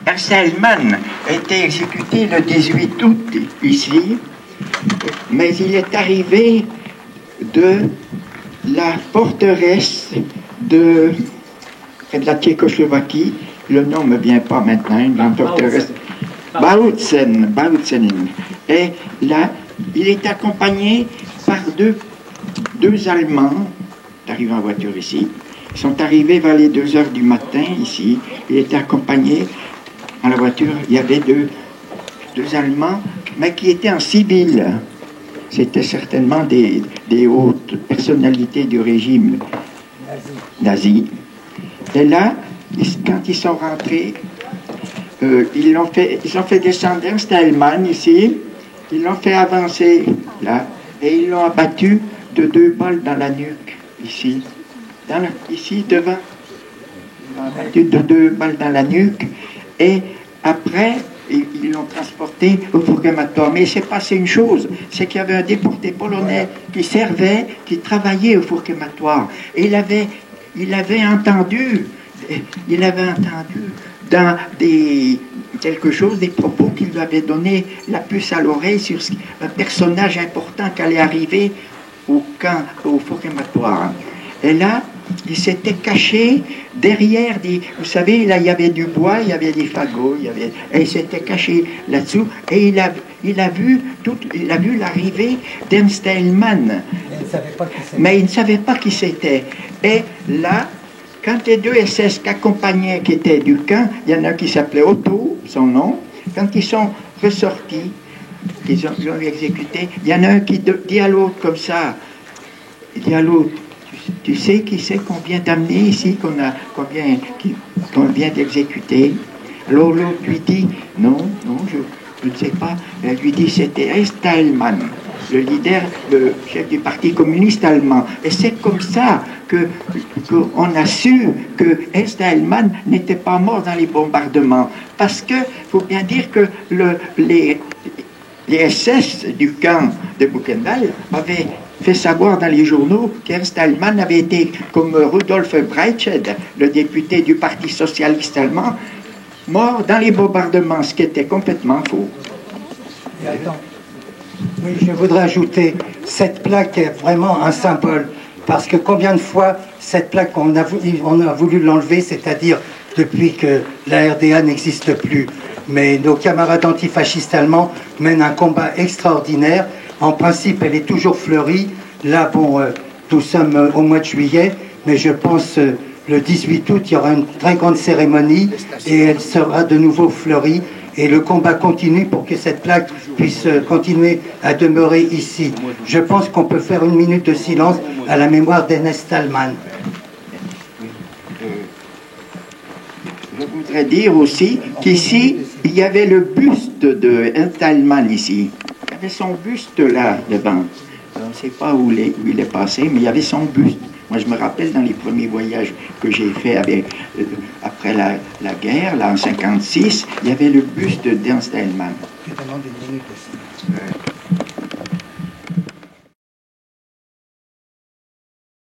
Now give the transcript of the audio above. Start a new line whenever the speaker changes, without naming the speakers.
Ernst Thälmann a été exécuté le 18 août ici, mais il est arrivé de la forteresse de la Tchécoslovaquie, le nom ne me vient pas maintenant, une forteresse, Bautzen. Et là, il est accompagné par deux Allemands, arrivés en voiture ici. Ils sont arrivés vers les 2 heures du matin ici. Il était accompagné dans la voiture. Il y avait deux Allemands, mais qui étaient en civil. C'était certainement des hautes personnalités du régime nazi. Et là, quand ils sont rentrés, ils ont fait descendre Ernst Thälmann ici. Ils l'ont fait avancer là. Et ils l'ont abattu de 2 balles dans la nuque, ici. Ici, devant. Ils l'ont abattu de 2 balles dans la nuque. Et après, ils l'ont transporté au four crématoire. Mais il s'est passé une chose, c'est qu'il y avait un déporté polonais qui travaillait au four crématoire. Et il avait entendu dans quelque chose, des propos qu'il lui avait donné la puce à l'oreille sur un personnage important qui allait arriver au four crématoire. Et là, il s'était caché derrière vous savez, là, il y avait du bois, il y avait des fagots, et il s'était caché là-dessous, et il a vu l'arrivée d'Ernst Thälmann. Mais il ne savait pas qui c'était. Et là, quand les 2 SS qui étaient du camp, il y en a un qui s'appelait Otto, son nom, quand ils sont ressortis, ils ont exécuté, il y en a un qui dit à l'autre comme ça, il dit à l'autre, tu sais qui c'est qu'on vient d'amener ici, qu'on vient d'exécuter? Alors l'autre lui dit, non, je ne sais pas. Elle lui dit, c'était Ernst Thälmann, le chef du Parti communiste allemand. Et c'est comme ça qu'on a su que Ernst Thälmann n'était pas mort dans les bombardements. Parce que, faut bien dire que les SS du camp de Buchenwald avaient fait savoir dans les journaux qu'Ernst Thälmann avait été, comme Rudolf Breitscheid, le député du Parti socialiste allemand, mort dans les bombardements, ce qui était complètement faux.
Oui, je voudrais ajouter, cette plaque est vraiment un symbole, parce que combien de fois cette plaque, on a voulu l'enlever, c'est-à-dire depuis que la RDA n'existe plus. Mais nos camarades antifascistes allemands mènent un combat extraordinaire. En principe, elle est toujours fleurie. Là, bon, nous sommes au mois de juillet, mais je pense le 18 août, il y aura une très grande cérémonie et elle sera de nouveau fleurie. Et le combat continue pour que cette plaque puisse continuer à demeurer ici. Je pense qu'on peut faire 1 minute de silence à la mémoire d'Ernst Thälmann.
Je voudrais dire aussi qu'ici, il y avait le buste de Ernst Thälmann ici. Il y avait son buste là, devant. On ne sait pas où il est passé, mais il y avait son buste. Moi, je me rappelle dans les premiers voyages que j'ai faits après la guerre, là, en 1956, il y avait le buste d'Ernst Thälmann.
Je demande 1 minute aussi.